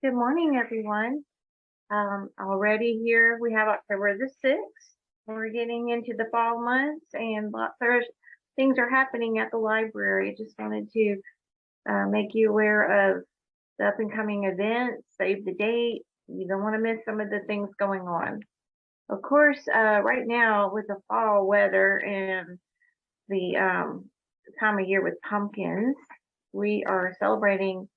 Good morning, everyone. Already here we have October the 6th. We're getting into the fall months and lots of things are happening at the library. I just wanted to make you aware of the up and coming events, save the date. You don't want to miss some of the things going on. Of course, right now with the fall weather and the time of year with pumpkins, we are celebrating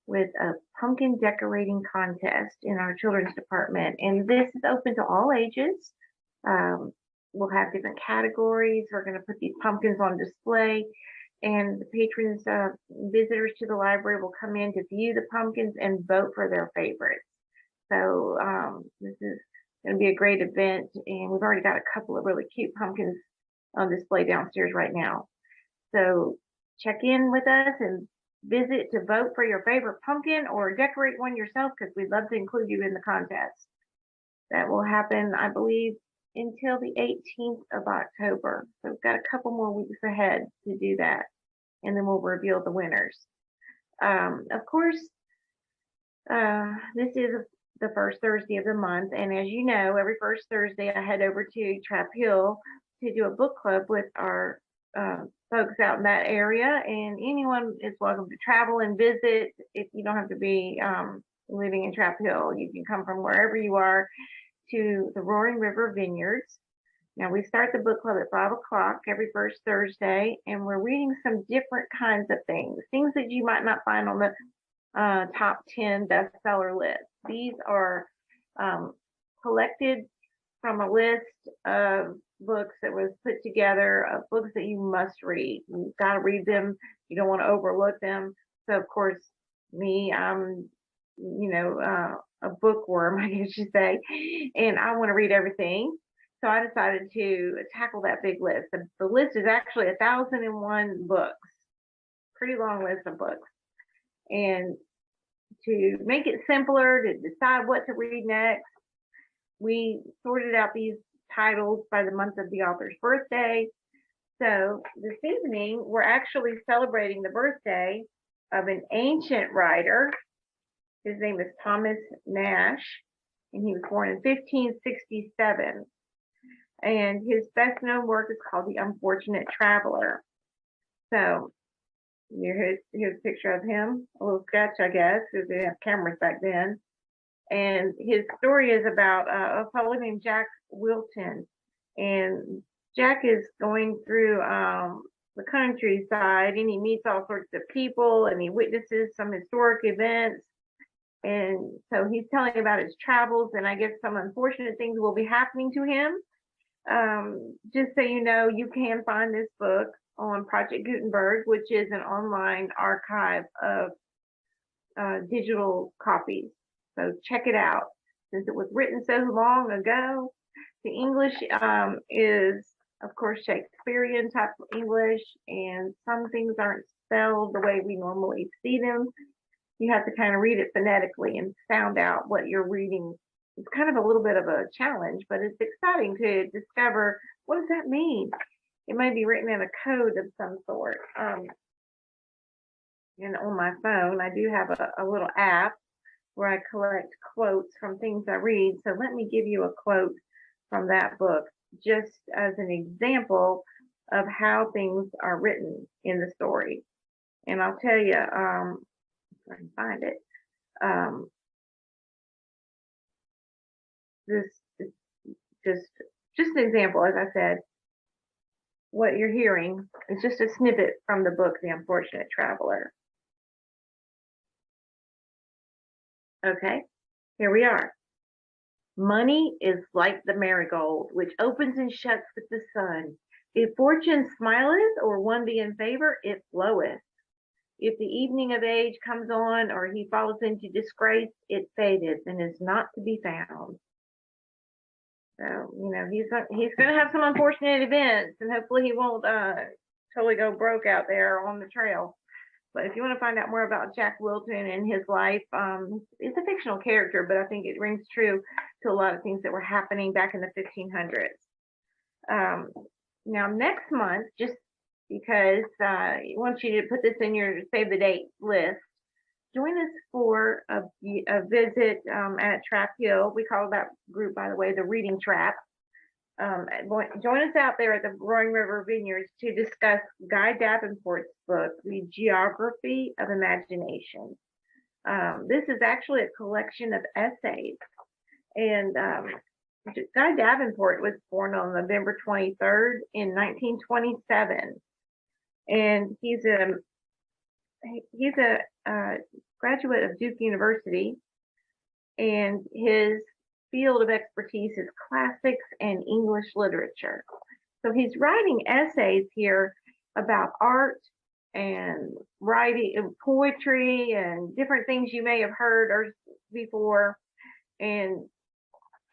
with a pumpkin decorating contest in our children's department. And this is open to all ages. Um, we'll have different categories. We're going to put these pumpkins on display, and the patrons, visitors to the library will come in to view the pumpkins and vote for their favorites. So this is going to be a great event, and we've already got a couple of really cute pumpkins on display downstairs right now. So check in with us and visit to vote for your favorite pumpkin or decorate one yourself, because we'd love to include you in the contest. That will happen, I believe, until the 18th of October. So we've got a couple more weeks ahead to do that, and then we'll reveal the winners. Of course, this is the first Thursday of the month, and as you know, every first Thursday I head over to Trap Hill to do a book club with our folks out in that area, and anyone is welcome to travel and visit. If you don't have to be living in Trap Hill, you can come from wherever you are to the Roaring River Vineyards. Now we start the book club at 5 o'clock every first Thursday, and we're reading some different kinds of things that you might not find on the top 10 bestseller list. These are collected from a list of books that was put together, of books that you must read. You've got to read them. You don't want to overlook them. So of course, me, I'm, a bookworm, I guess you say, and I want to read everything. So I decided to tackle that big list. The list is actually 1,001 books, pretty long list of books. And to make it simpler, to decide what to read next, we sorted out these titles by the month of the author's birthday. So this evening, we're actually celebrating the birthday of an ancient writer. His name is Thomas Nash, and he was born in 1567. And his best known work is called The Unfortunate Traveler. So here's a picture of him, a little sketch, I guess, because they didn't have cameras back then. And his story is about a fellow named Jack Wilton. And Jack is going through the countryside, and he meets all sorts of people, and he witnesses some historic events. And so he's telling about his travels, and I guess some unfortunate things will be happening to him. Just so you know, you can find this book on Project Gutenberg, which is an online archive of digital copies. So check it out. Since it was written so long ago, the English is, of course, Shakespearean type of English, and some things aren't spelled the way we normally see them. You have to kind of read it phonetically and sound out what you're reading. It's kind of a little bit of a challenge, but it's exciting to discover, what does that mean? It may be written in a code of some sort. And on my phone, I do have a little app where I collect quotes from things I read. So let me give you a quote from that book, just as an example of how things are written in the story. And I'll tell you, if I can find it, this is just an example. As I said, what you're hearing is just a snippet from the book, The Unfortunate Traveler. Okay, here we are. Money is like the marigold, which opens and shuts with the sun. If fortune smileth, or one be in favor, it floweth. If the evening of age comes on, or he falls into disgrace, it fadeth and is not to be found. So, he's going to have some unfortunate events, and hopefully he won't totally go broke out there on the trail. But if you want to find out more about Jack Wilton and his life, it's a fictional character, but I think it rings true to a lot of things that were happening back in the 1500s. Now, next month, just because I want you to put this in your save the date list, join us for a visit at Trap Hill. We call that group, by the way, the Reading Trap. Join us out there at the Roaring River Vineyards to discuss Guy Davenport's book, The Geography of Imagination. This is actually a collection of essays. And Guy Davenport was born on November 23rd in 1927. And he's a graduate of Duke University, and his field of expertise is classics and English literature. So he's writing essays here about art and writing and poetry and different things you may have heard or before. And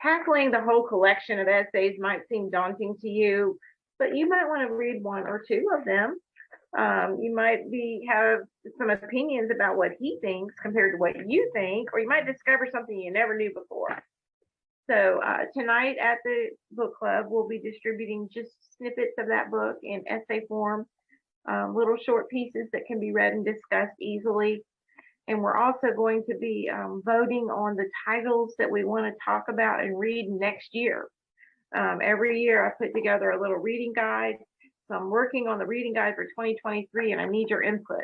tackling the whole collection of essays might seem daunting to you, but you might want to read one or two of them. You might have some opinions about what he thinks compared to what you think, or you might discover something you never knew before. So tonight at the book club, we'll be distributing just snippets of that book in essay form, little short pieces that can be read and discussed easily. And we're also going to be voting on the titles that we want to talk about and read next year. Every year I put together a little reading guide. So I'm working on the reading guide for 2023, and I need your input.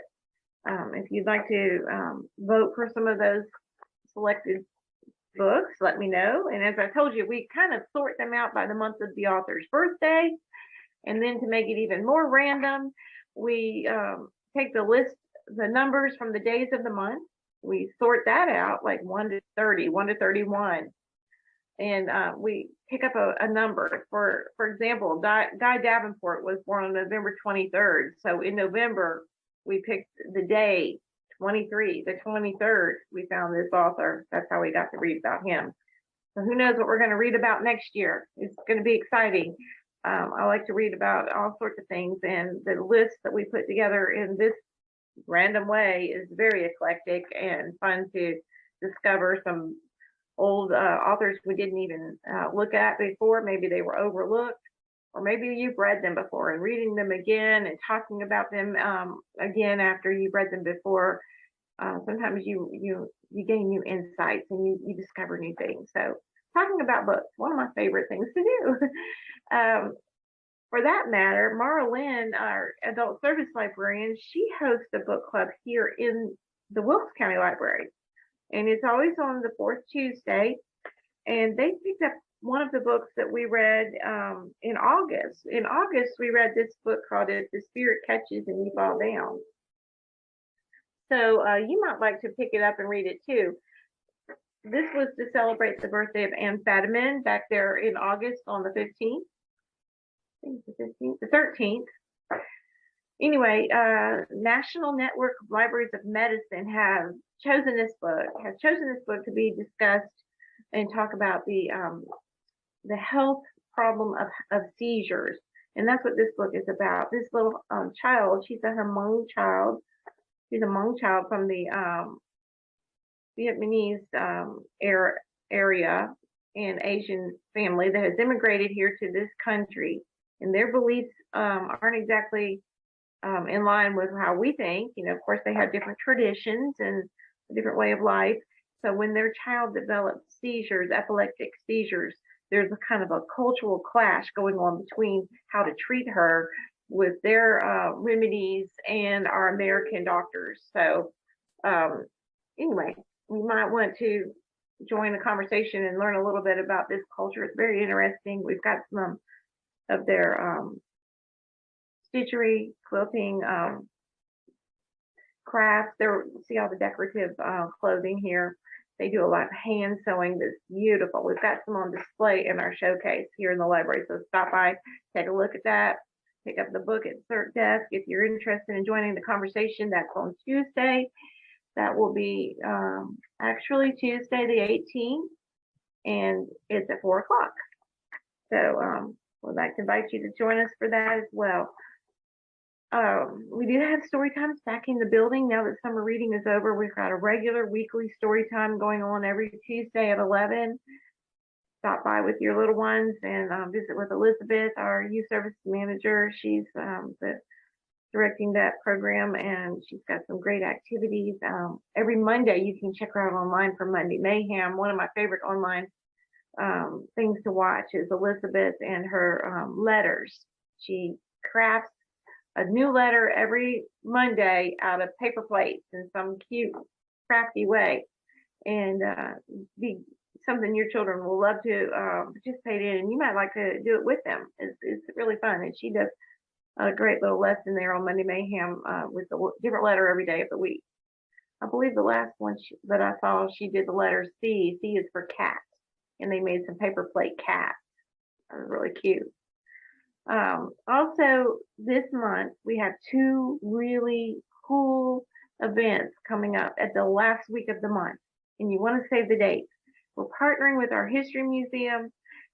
If you'd like to vote for some of those selected books, let me know. And as I told you, we kind of sort them out by the month of the author's birthday. And then to make it even more random, we take the numbers from the days of the month. We sort that out like 1 to 30, 1 to 31. And we pick up a number. For example, Guy Davenport was born on November 23rd. So in November, we picked the day 23, the 23rd, we found this author. That's how we got to read about him. So who knows what we're going to read about next year. It's going to be exciting. I like to read about all sorts of things, and the list that we put together in this random way is very eclectic and fun to discover some old authors we didn't even look at before. Maybe they were overlooked, or maybe you've read them before, and reading them again and talking about them again after you've read them before. Sometimes you gain new insights and you discover new things. So talking about books, one of my favorite things to do. For that matter, Mara Lynn, our adult service librarian, she hosts a book club here in the Wilkes County Library. And it's always on the fourth Tuesday. And they picked up one of the books that we read in August. In August, we read this book called If the Spirit Catches and You Fall Down. So you might like to pick it up and read it too. This was to celebrate the birthday of Anne Fadiman back there in August on the 15th. I think it's the 13th. Anyway, National Network of Libraries of Medicine have chosen this book to be discussed and talk about the health problem of seizures. And that's what this book is about. This little child, she's a Hmong child. She's a Hmong child from the Vietnamese area and Asian family that has immigrated here to this country. And their beliefs aren't exactly in line with how we think. You know, of course, they have different traditions and a different way of life. So when their child develops seizures, epileptic seizures, there's a kind of a cultural clash going on between how to treat her with their remedies and our American doctors. So anyway, you might want to join the conversation and learn a little bit about this culture. It's very interesting. We've got some of their stitchery, quilting, crafts. See all the decorative clothing here. They do a lot of hand sewing that's beautiful. We've got some on display in our showcase here in the library. So stop by, take a look at that, pick up the book at the cert desk. If you're interested in joining the conversation, that's on Tuesday. That will be actually Tuesday the 18th, and it's at 4 o'clock. So we'd like to invite you to join us for that as well. We do have story times back in the building now that summer reading is over. We've got a regular weekly story time going on every Tuesday at 11. Stop by with your little ones and visit with Elizabeth, our youth service manager. She's the directing that program, and she's got some great activities. Every Monday, you can check her out online for Monday Mayhem. One of my favorite online things to watch is Elizabeth and her letters. She crafts a new letter every Monday out of paper plates in some cute, crafty way, and be something your children will love to participate in, and you might like to do it with them. It's really fun, and she does a great little lesson there on Monday Mayhem with a different letter every day of the week. I believe the last one that I saw, she did the letter C. C is for cat, and they made some paper plate cats. That was really cute. Also, this month we have two really cool events coming up at the last week of the month, and you want to save the dates. We're partnering with our History Museum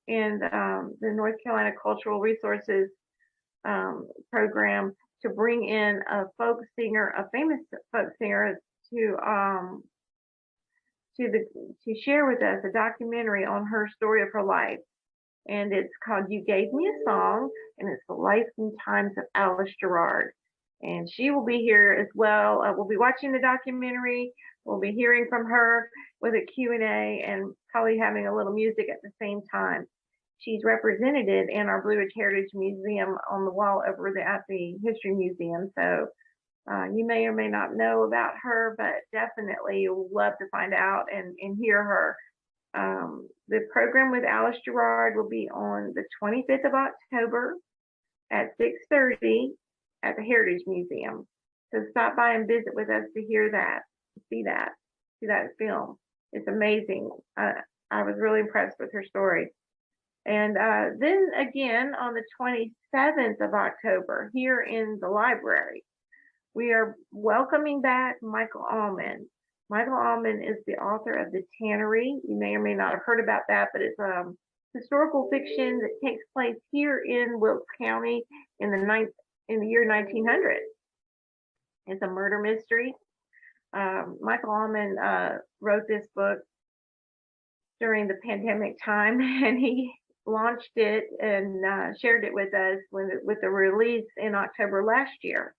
and the North Carolina Cultural Resources program to bring in a folk singer, a famous folk singer, to share with us a documentary on her story of her life. And it's called You Gave Me a Song, and it's the life and times of Alice Gerard. And she will be here as well. We'll be watching the documentary. We'll be hearing from her with a Q&A and probably having a little music at the same time. She's represented in our Blue Ridge Heritage Museum on the wall over at the History Museum. So you may or may not know about her, but definitely you'll love to find out and hear her. The program with Alice Gerard will be on the 25th of October at 6:30 at the Heritage Museum. So stop by and visit with us to hear that, see that film. It's amazing. I was really impressed with her story. And then again on the 27th of October here in the library, we are welcoming back Michael Allman. Michael Allman is the author of The Tannery. You may or may not have heard about that, but it's historical fiction that takes place here in Wilkes County in the year 1900. It's a murder mystery. Michael Allman wrote this book during the pandemic time, and he launched it and shared it with us with the release in October last year.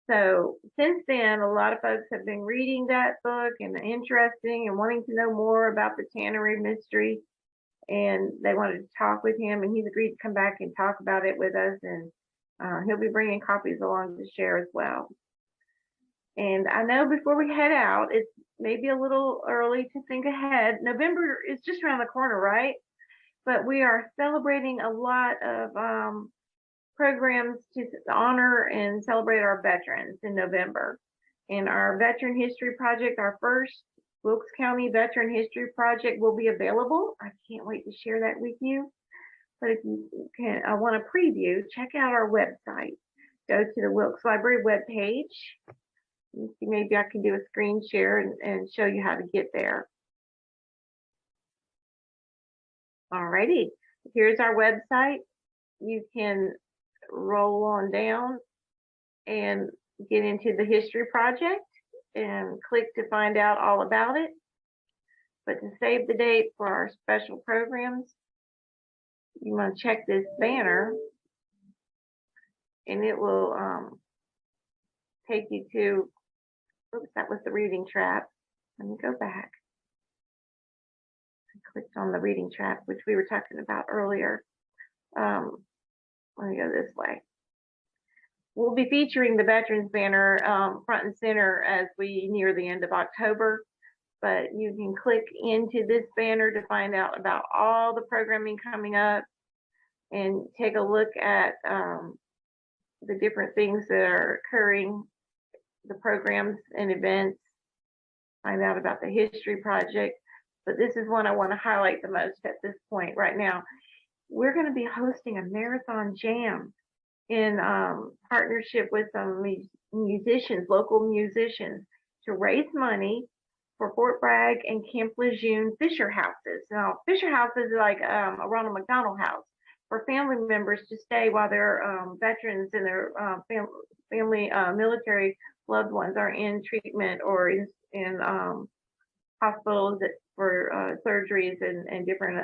So since then, a lot of folks have been reading that book and interesting and wanting to know more about the Tannery mystery, and they wanted to talk with him, and he's agreed to come back and talk about it with us, and he'll be bringing copies along to share as well. And I know before we head out, it's maybe a little early to think ahead. November is just around the corner, right? But we are celebrating a lot of programs to honor and celebrate our veterans in November. And our Veteran History Project, our first Wilkes County Veteran History Project, will be available. I can't wait to share that with you. But if you want a preview, check out our website. Go to the Wilkes Library webpage. Maybe I can do a screen share and show you how to get there. Alrighty, here's our website. You can roll on down and get into the history project and click to find out all about it. But to save the date for our special programs, you want to check this banner, and it will take you to, oops, that was the reading trap. Let me go back. I clicked on the reading trap, which we were talking about earlier. Let me go this way. We'll be featuring the Veterans banner front and center as we near the end of October, but you can click into this banner to find out about all the programming coming up and take a look at the different things that are occurring, the programs and events, find out about the history project. But this is one I want to highlight the most at this point right now. We're going to be hosting a marathon jam in partnership with some musicians, local musicians, to raise money for Fort Bragg and Camp Lejeune Fisher houses. Now, Fisher houses are like a Ronald McDonald house for family members to stay while their veterans and their family military loved ones are in treatment or in hospitals for surgeries and different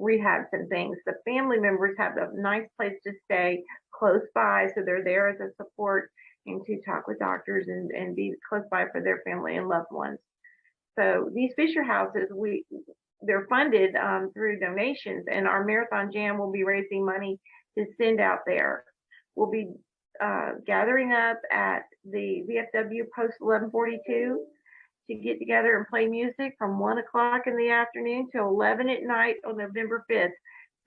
rehabs and things. The family members have a nice place to stay close by, so they're there as a support and to talk with doctors and be close by for their family and loved ones. So these Fisher houses, they're funded through donations, and our Marathon Jam will be raising money to send out there. We'll be gathering up at the VFW Post 1142 to get together and play music from 1 o'clock in the afternoon till 11 at night on November 5th.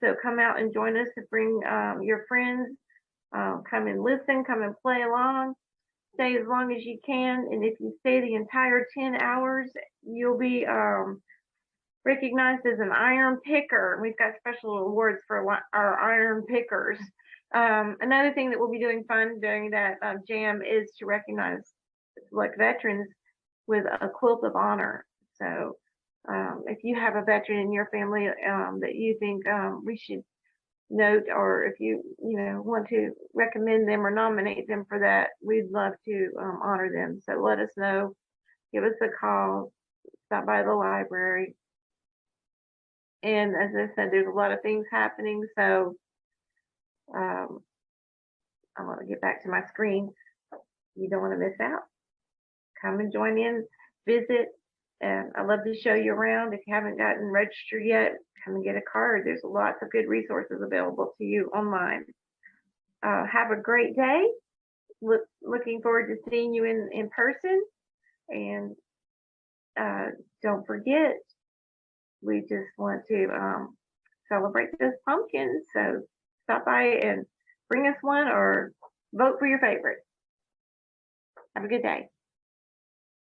So come out and join us, to bring your friends, come and listen, come and play along, stay as long as you can. And if you stay the entire 10 hours, you'll be recognized as an iron picker. We've got special awards for our iron pickers. Another thing that we'll be doing fun during that jam is to recognize like veterans with a quilt of honor. So if you have a veteran in your family that you think we should note, or if you want to recommend them or nominate them for that, we'd love to honor them. So let us know, give us a call, stop by the library. And as I said, there's a lot of things happening, so I want to get back to my screen. You don't want to miss out. Come and join in, visit, and I'd love to show you around. If you haven't gotten registered yet, come and get a card. There's lots of good resources available to you online. Have a great day. Looking forward to seeing you in person. And don't forget, we just want to celebrate those pumpkins. So stop by and bring us one or vote for your favorite. Have a good day.